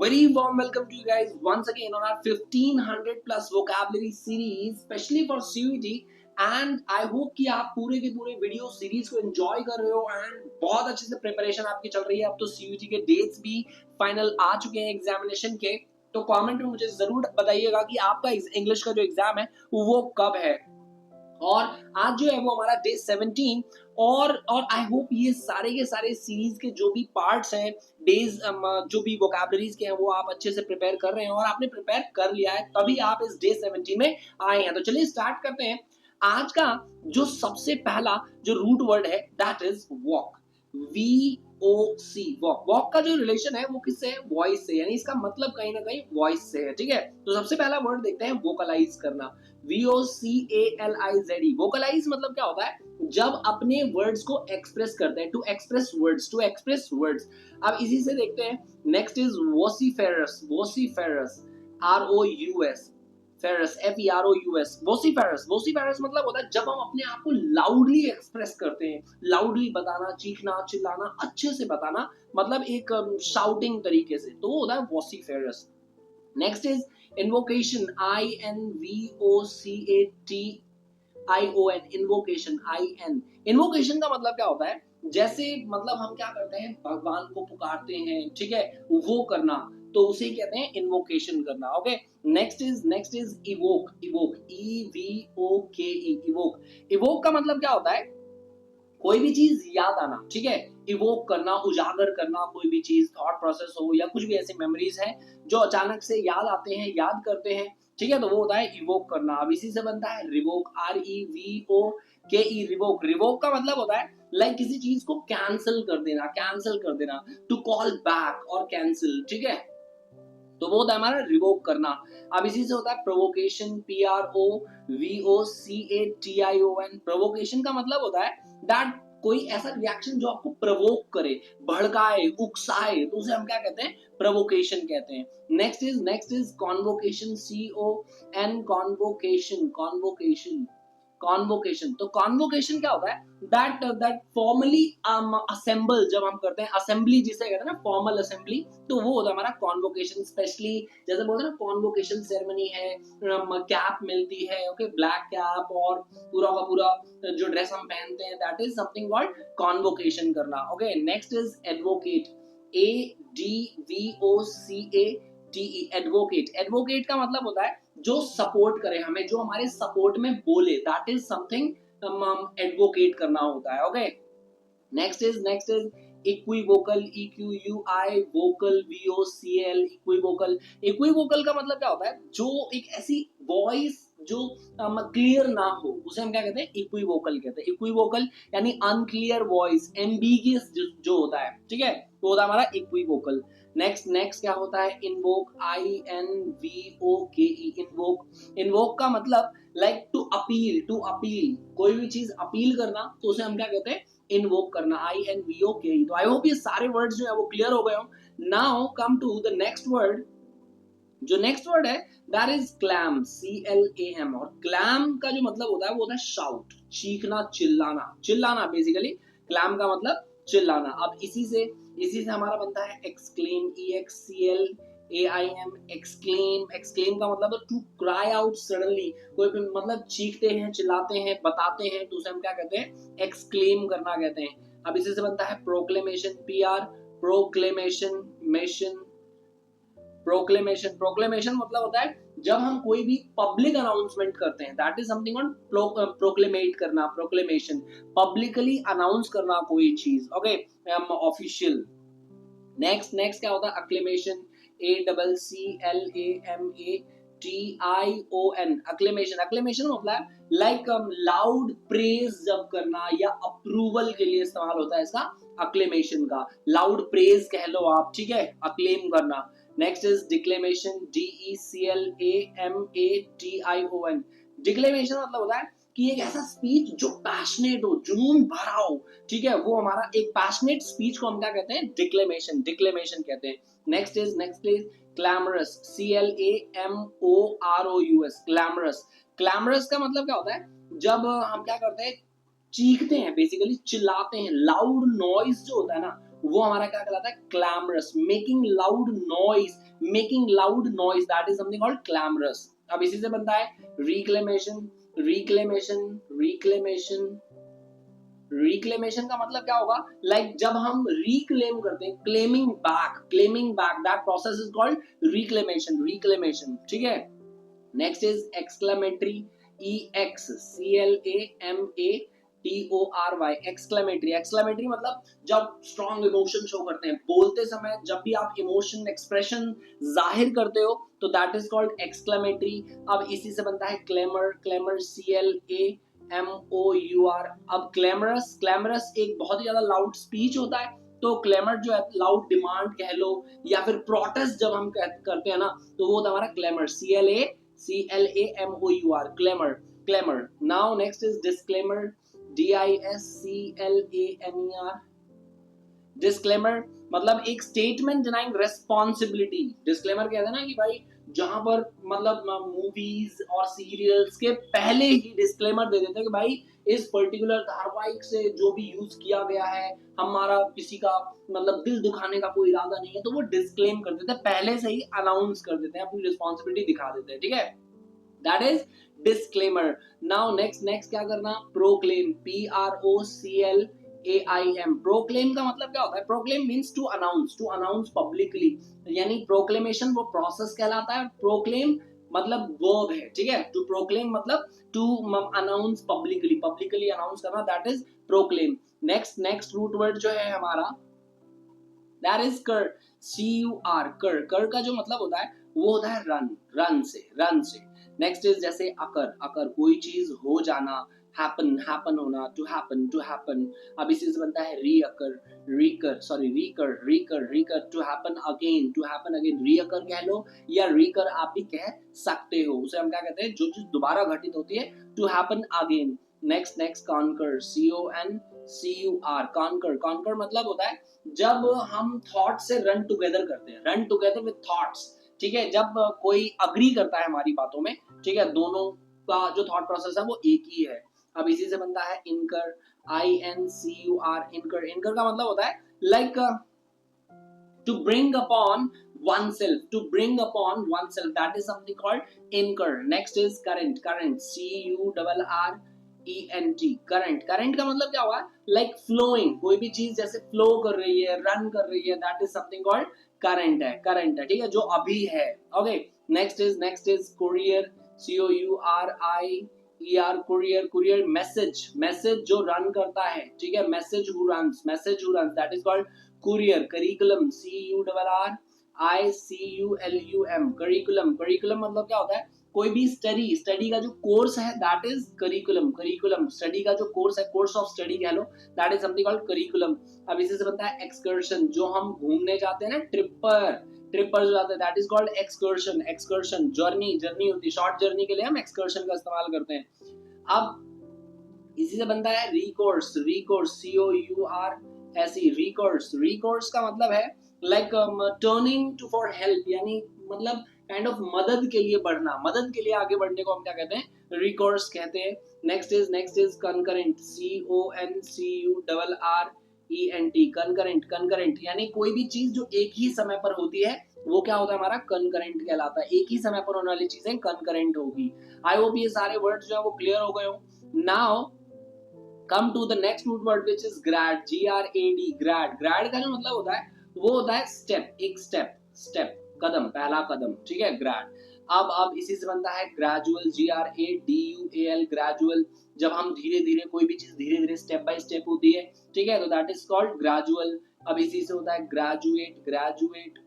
Very warm welcome to you guys once again on our 1500 plus vocabulary series, especially for CUET. And I hope कि आप पूरे के पूरे video series को enjoy कर रहे हो एंड बहुत अच्छे से प्रिपरेशन आपकी चल रही है। अब तो सीयूटी के डेट्स भी फाइनल आ चुके हैं एग्जामिनेशन के, तो कमेंट में मुझे जरूर बताइएगा कि आपका इंग्लिश का जो एग्जाम है वो कब है। और आज जो है वो हमारा डे 17 और आई होप ये सारे के सारे सीरीज के जो भी पार्ट्स हैं, डेज जो भी वोकैबुलरीज के हैं वो आप अच्छे से प्रिपेयर कर रहे हैं और आपने प्रिपेयर कर लिया है, तभी आप इस डे 17 में आए हैं। तो चलिए स्टार्ट करते हैं। आज का जो सबसे पहला जो रूट वर्ड है that is walk. VOC walk. Walk का जो रिलेशन है वो किससे है? वॉइस से, यानी इसका मतलब कहीं ना कहीं वॉइस से है। ठीक है, तो सबसे पहला वर्ड देखते हैं वोकलाइज करना। VOCALIZE। वोकलाइज मतलब क्या होता है? जब अपने वर्ड्स को एक्सप्रेस करते हैं, to express words, to express words. अब इसी से देखते हैं next is vociferous. Vociferous ROUS, ferous FEROUS। Vociferous. Vociferous मतलब होता है जब हम अपने आप को लाउडली एक्सप्रेस करते हैं, लाउडली बताना, चीखना, चिल्लाना, अच्छे से बताना, मतलब एक शाउटिंग तरीके से, तो वो होता है vociferous. Next is invocation. INVOCATION। Invocation IN। Invocation का मतलब क्या होता है? जैसे मतलब हम क्या करते हैं, भगवान को पुकारते हैं, ठीक है, वो करना, तो उसे कहते हैं इन्वोकेशन करना। Okay, next is evoke. Evoke EVOKE। Evoke. Evoke का मतलब क्या होता है? कोई भी चीज याद आना, ठीक है, इवोक करना, उजागर करना, कोई भी चीज, थॉट प्रोसेस हो या कुछ भी ऐसी मेमोरीज हैं जो अचानक से याद आते हैं, याद करते हैं, ठीक है, तो वो होता है इवोक करना। अब इसी से बनता है रिवोक। REVOKE। रिवोक। रिवोक का मतलब होता है लाइक किसी चीज को कैंसिल कर देना, कैंसिल कर देना, टू कॉल बैक और कैंसिल, ठीक है, तो वो होता है हमारा रिवोक करना। अब इसी से होता है प्रोवोकेशन। PROVOCATION। प्रोवोकेशन का मतलब होता है दैट कोई ऐसा रिएक्शन जो आपको प्रवोक करे, भड़काए, उकसाए, तो उसे हम क्या कहते हैं? प्रोवोकेशन कहते हैं। Next is convocation. CON। Convocation. Convocation. Convocation. तो कॉन्वोकेशन क्या होता है? दैट फॉर्मली असेंबल, जब हम करते हैं असेंबली, जिसे कहते हैं ना फॉर्मल असेंबली, तो वो होता है हमारा कॉन्वोकेशन। स्पेशली जैसे बोलते हैं ना कॉन्वोकेशन सेरेमनी है, कैप मिलती है, ओके, ब्लैक कैप, और पूरा का पूरा जो ड्रेस हम पहनते हैं, that is something called convocation करना। Okay, next is advocate. ADVOCATE। Advocate. Advocate का मतलब होता है जो सपोर्ट करे हमें, जो हमारे सपोर्ट में बोले, दैट इज समथिंग एडवोकेट करना होता है। Okay, next is equivocal. EQUI vocal. VOCL। Equivocal. Equivocal का मतलब क्या होता है? जो एक ऐसी वॉइस जो क्लियर ना हो, उसे हम क्या कहते हैं? इक्विवोकल कहते हैं। इक्विवोकल यानी अनक्लियर वॉइस, एम्बिगियस जो होता है, ठीक है, तो होता है हमारा इक्विवोकल। नेक्स्ट क्या होता है? इन्वोक। INVOKE। इन्वोक। इन्वोक का मतलब like to appeal. To appeal, कोई भी चीज अपील करना, तो उसे हम क्या कहते हैं? इन्वोक करना। INVOKE। तो आई होप ये सारे वर्ड्स जो है वो क्लियर हो गए हो। Now come to the next word. जो नेक्स्ट वर्ड है दैट इज क्लैम। CLAM। और क्लैम का जो मतलब होता है वो होता है शाउट, चीखना, चिल्लाना, चिल्लाना बेसिकली। क्लैम का मतलब चिल्लाना। अब इसी से हमारा बनता है एक्सक्लेम। EXCLAIM। एक्सक्लेम। एक्सक्लेम का मतलब टू क्राई आउट सडनली, कोई भी मतलब चीखते हैं, चिल्लाते हैं, बताते हैं, तो उसे हम क्या कहते हैं? एक्सक्लेम करना कहते हैं। अब इसी से बनता है proclamation. PR। Proclamation. Mason. Proclamation. Proclamation मतलब होता है जब हम कोई भी पब्लिक अनाउंसमेंट करते हैं, दैट इज समथिंग ऑन प्रोक्लेमेट करना। प्रोक्लेमेशन पब्लिकली अनाउंस करना कोई चीज, ओके, ऑफिशियल। नेक्स्ट क्या होता है? अक्लेमेशन। ACCLAMATION। अक्लेमेशन। अक्लेमेशन होता है लाइक लाउड प्रेज जब करना या अप्रूवल के लिए इस्तेमाल होता है इसका, अक्लेमेशन का। लाउड प्रेज कह लो आप, ठीक है, अक्लेम करना। Next is डिक्लेमेशन। DECLAMATION। डिक्लेमेशन मतलब होता है कि एक ऐसा स्पीच जो पैशनेट हो, जुनून भरा हो, ठीक है, वो हमारा एक पैशनेट स्पीच को हम क्या कहते हैं? डिक्लेमेशन। डिक्लेमेशन कहते हैं। Next is clamorous. CLAMOROUS। Clamorous. Clamorous का मतलब क्या होता है? जब हम क्या करते हैं? चीखते हैं, बेसिकली चिल्लाते हैं, लाउड नॉइज जो होता है ना, वो हमारा क्या कहलाता है, clamorous, making loud noise, making loud noise, that is something called clamorous. अब इसी से बनता है रिक्लेमेशन, रिक्लेमेशन, रिक्लेमेशन। रिक्लेमेशन का मतलब क्या होगा, लाइक जब हम रिक्लेम करते हैं, claiming back, claiming back, that process is called reclamation, reclamation, ठीक है। Next is exclamatory, EXCLAMATORY, exclamatory. Exclamatory मतलब जब स्ट्रॉन्ग इमोशन शो करते हैं, बोलते समय जब भी आप इमोशन एक्सप्रेशन जाहिर करते हो तो दैट इज कॉल्ड एक्सक्लेमेटरी। अब इसी से बनता है क्लेमर, क्लेमर CLAMOUR। अब क्लेमरस, क्लेमरस एक बहुत ही ज्यादा लाउड स्पीच होता है, तो क्लेमर जो है लाउड डिमांड कह लो, या फिर प्रोटेस्ट जब हम करते हैं ना, तो वो होता है हमारा claimer, CLAMOUR, claimer, claimer. Now next is disclaimer, DISCLAMER। Disclaimer मतलब एक स्टेटमेंट डिनाइंग रेस्पॉन्सिबिलिटी। डिस्क्लेमर कहते हैं ना कि भाई जहां पर मतलब मूवीज और सीरियल्स के पहले ही डिस्क्लेमर दे देते हैं कि भाई इस पर्टिकुलर धारावाहिक से जो भी यूज किया गया है, हमारा किसी का मतलब दिल दुखाने का कोई इरादा नहीं है, तो वो डिस्क्लेम कर देते हैं, पहले से ही अनाउंस कर देते हैं, अपनी रिस्पॉन्सिबिलिटी दिखा देते हैं, ठीक है, that is disclaimer. Now next क्या करना, प्रोक्लेम, PROCLAIM। प्रोक्लेम का मतलब क्या होता है, proclaim means to announce publicly, यानी प्रोक्लेमेशन वो प्रोसेस कहलाता है, प्रोक्लेम मतलब वर्ब है, ठीक है, टू प्रोक्लेम मतलब to announce publicly, publicly announce करना, that is proclaim. Next root word जो है हमारा, दैट इज कर, CUR, कर। कर का जो मतलब होता है वो होता है रन, रन से, रन से। नेक्स्ट इज जैसे अकर, अकर कोई चीज हो जाना, हैपन, हैपन होना, टू हैपन, टू हैपन। अब इसी से बनता है reoccur, recur, sorry recur, recur, recur, to happen again, to happen again, reoccur कह लो या रीकर आप भी कह सकते हो, उसे हम क्या कहते हैं, जो चीज दोबारा घटित होती है, to happen again. Next concur, CONCUR, concur, concur मतलब होता है जब हम थॉट से रन टुगेदर करते हैं, रन टुगेदर विद थॉट्स, ठीक है, जब कोई अग्री करता है हमारी बातों में, ठीक है, दोनों का जो थॉट प्रोसेस है वो एक ही है। अब इसी से बनता है इनकर, INCUR, इनकर। इनकर का मतलब होता है like to bring upon oneself, to bring upon oneself, that is something called incur. Next is current, current, CURRENT, current। current का मतलब क्या हुआ, like flowing, कोई भी चीज जैसे flow कर रही है, run कर रही है, that is something called current है, current है, ठीक है, जो अभी है। okay, next is courier, COURIER, courier, courier, message, message जो run करता है, ठीक है, message who runs, that is called courier। curriculum, CURRICULUM, curriculum, curriculum मतलब क्या होता है, कोई भी स्टडी, स्टडी का जो कोर्स है that is curriculum, curriculum study का जो कोर्स है, कोर्स ऑफ स्टडी कह लो, that is something called curriculum. अब इसी से बनता है एक्सकर्शन, जो हम घूमने जाते हैं ना, ट्रिपर, ट्रिपर जो जाते हैं, that is called excursion, excursion, journey, journey होती है, शॉर्ट जर्नी के लिए हम एक्सकर्शन का इस्तेमाल करते हैं। अब इसी से बनता है recourse, recourse, COURSE, recourse. Recourse का मतलब है like turning to for help, यानी मतलब काइंड ऑफ मदद के लिए बढ़ना, मदद के लिए आगे बढ़ने को हम क्या कहते हैं, रिकोर्स कहते हैं। Next is concurrent, CONCURRENT, concurrent, concurrent यानी कोई भी चीज जो एक ही समय पर होती है वो क्या होता है, हमारा कंकरेंट कहलाता है, एक ही समय पर होने वाली चीजें कंकरेंट होगी। आई होप ये सारे वर्ड्स जो है वो क्लियर हो गए हो। Now come to the next root word which is grad, GRAD, grad। grad का जो मतलब होता है वो होता है स्टेप, एक स्टेप, स्टेप कदम, पहला कदम, ठीक है, ग्रेड। अब इसी से बनता है ग्रेजुअल, GRADUAL, ग्रेजुअल, जब हम धीरे धीरे कोई भी चीज धीरे धीरे स्टेप बाय स्टेप होती है, ठीक है, तो दैट इज कॉल्ड ग्रेजुअल। अब इसी से होता है graduate, graduate,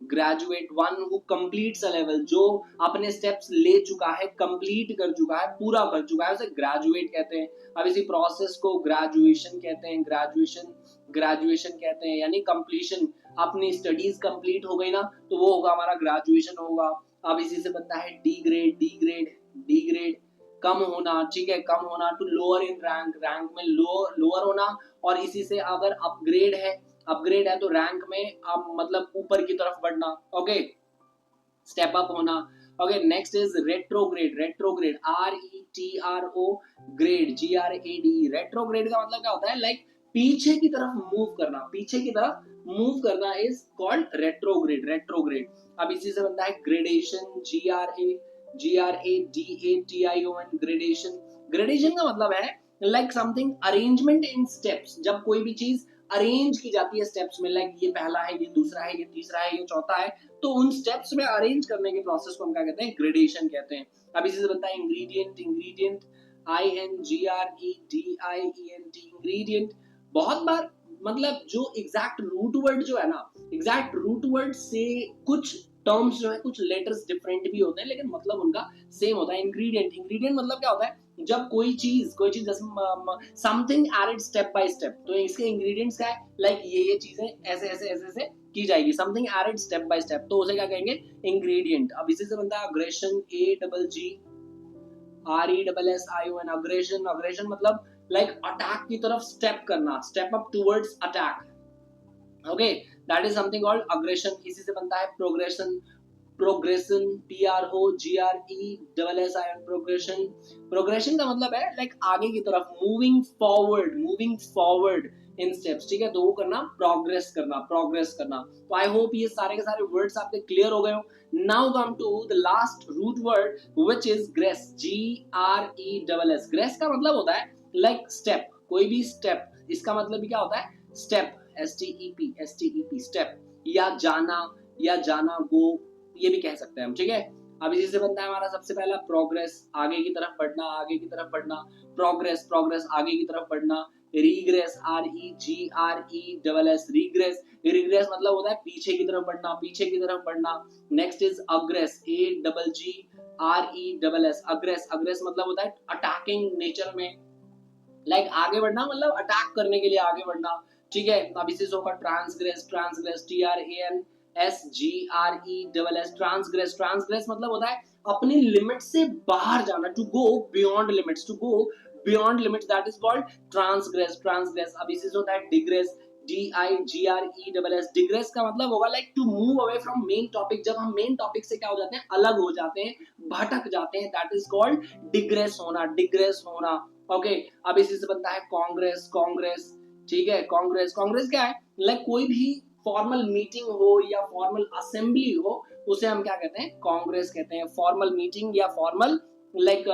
graduate, one who completes a level, जो अपने स्टेप्स ले चुका है, कंप्लीट कर चुका है, पूरा कर चुका है, उसे ग्रेजुएट कहते हैं। अब इसी प्रोसेस को ग्रेजुएशन कहते हैं, ग्रेजुएशन, ग्रेजुएशन कहते हैं, यानी कंप्लीशन, अपनी स्टडीज कंप्लीट हो गई ना तो वो होगा हमारा ग्रेजुएशन होगा। अब इसी से बनता है D grade, D grade, D grade, कम होना, ठीक है, कम होना, to lower in rank, rank में लोअर होना। और इसी से अगर अपग्रेड है, अपग्रेड है तो रैंक में आप मतलब ऊपर की तरफ बढ़ना, ओके, स्टेप अप होना। Okay, next is retrograde, retrograde, RETRO grade, GRAD। Retrograde का मतलब क्या होता है, लाइक पीछे की तरफ मूव करना, पीछे की तरफ मूव करना इज कॉल्ड रेट्रोग्रेड, रेट्रोग्रेड। अब इसी से बनता है ग्रेडेशन, GRADATION, ग्रेडेशन। ग्रेडेशन का मतलब है लाइक समथिंग अरेंजमेंट इन स्टेप्स, जब कोई भी चीज अरेंज की जाती है स्टेप्स में, लाइक ये पहला है, ये दूसरा है, ये तीसरा है, ये चौथा है, तो उन स्टेप्स में अरेंज करने के प्रोसेस को हम क्या कहते हैं, ग्रेडेशन कहते हैं। अब इसी से बनता है इंग्रेडिएंट, इंग्रेडिएंट INGREDIENT, इंग्रेडिएंट। बहुत बार मतलब जो एग्जैक्ट रूट वर्ड जो है ना, एग्जैक्ट रूट वर्ड से कुछ टर्म्स जो है, कुछ लेटर्स डिफरेंट भी होते हैं, लेकिन मतलब उनका सेम होता है। इंग्रेडिएंट, इंग्रेडिएंट मतलब क्या होता है, जब कोई चीज जैसे something added step by step, तो इसके इंग्रेडिएंट्स क्या है, लाइक ये चीजें ऐसे ऐसे ऐसे ऐसे की जाएगी, something added step by step, तो उसे क्या कहेंगे, इंग्रेडिएंट। अब इसी से बनता है अग्रेशन, AGGRESSION, अग्रेशन। अग्रेशन मतलब लाइक अटैक की तरफ स्टेप करना, step up towards attack, okay, that is something called aggression. इसी से बनता है progression, progression, PROGRESSION, progression. Progression का मतलब है लाइक आगे की तरफ, moving forward, moving forward in steps, ठीक है, तो वो करना प्रोग्रेस करना, प्रोग्रेस करना। तो आई होप ये सारे के सारे वर्ड्स आपके क्लियर हो गए हो। Now come to the last root word which is gress, GRESS। Gress का मतलब होता है लाइक स्टेप, कोई भी स्टेप, इसका मतलब भी क्या होता है, स्टेप, STEP, स्टेप, या जाना, या जाना, गो, ये भी कह सकते हैं हम, ठीक है। अब इसी से बनता है हमारा सबसे पहला प्रोग्रेस, आगे की तरफ बढ़ना, आगे की तरफ बढ़ना, प्रोग्रेस, प्रोग्रेस, आगे की तरफ बढ़ना। Regress, REGRESS, regress. रिग्रेस मतलब होता है पीछे की तरफ बढ़ना, पीछे की तरफ बढ़ना। Next is aggress, AGGRESS, aggress. Aggress मतलब होता है अटैकिंग नेचर में, लाइक आगे बढ़ना मतलब अटैक करने के लिए आगे बढ़ना, ठीक है। अब इसी से होगा transgress, transgress, TRANSGRESS, transgress. Transgress मतलब होता है अपनी लिमिट से बाहर जाना, to go beyond limits, to go beyond limits, that is called transgress, transgress. अब इसी से होता है डिग्रेस, DIGRESS। डिग्रेस का मतलब होगा like to move away from main topic, जब हम मेन टॉपिक से क्या हो जाते हैं, अलग हो जाते हैं, भटक जाते हैं, दैट इज कॉल्ड डिग्रेस होना, डिग्रेस होना, ओके। अब इसी से बनता है कांग्रेस, कांग्रेस, ठीक है। कांग्रेस, कांग्रेस क्या है, लाइक कोई भी फॉर्मल मीटिंग हो या फॉर्मल असेंबली हो, उसे हम क्या कहते हैं, कांग्रेस कहते हैं। फॉर्मल मीटिंग या फॉर्मल लाइक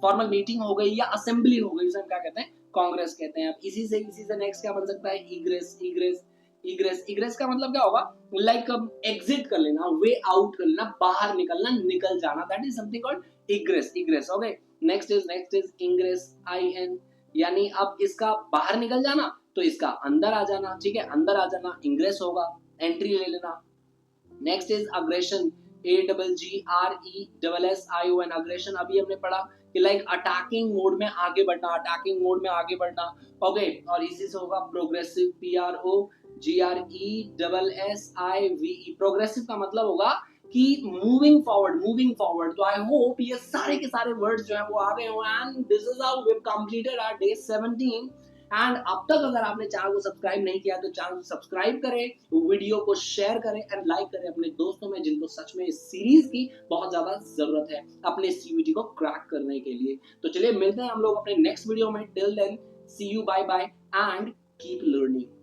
फॉर्मल मीटिंग हो गई या असेंबली हो गई, उसे हम क्या कहते हैं, कांग्रेस कहते हैं। अब इसी से नेक्स्ट क्या बन सकता है, इग्रेस, इग्रेस, इग्रेस। इग्रेस का मतलब क्या होगा, लाइक एग्जिट कर लेना, वे आउट कर लेना, बाहर निकलना, निकल जाना, that is something called egress, egress, okay. Next is ingress, IN, यानी अब इसका बाहर निकल जाना, तो इसका अंदर आ जाना, ठीक है, अंदर आ जाना, इंग्रेस होगा, एंट्री ले लेना। Next is aggression, AGGRESSION, aggression. अभी हमने पढ़ा कि लाइक अटैकिंग मोड में आगे बढ़ना, अटैकिंग मोड में आगे बढ़ना, ओके। और इसी से होगा प्रोग्रेसिव, PROGRESSIVE, प्रोग्रेसिव का मतलब होगा कि मूविंग फॉरवर्ड, मूविंग फॉरवर्ड। तो आई होप ये सारे के सारे वर्ड्स जो है वो आ गए हो, and this is how we have completed our day 17। And अब तक अगर आपने चैनल को सब्सक्राइब नहीं किया तो चैनल को सब्सक्राइब करें, वीडियो को शेयर करें एंड लाइक करें अपने दोस्तों में जिनको सच में इस सीरीज की बहुत ज्यादा जरूरत है अपने CUET को क्रैक करने के लिए। तो चलिए मिलते हैं हम लोग अपने नेक्स्ट वीडियो में, till then see you, bye bye and keep learning.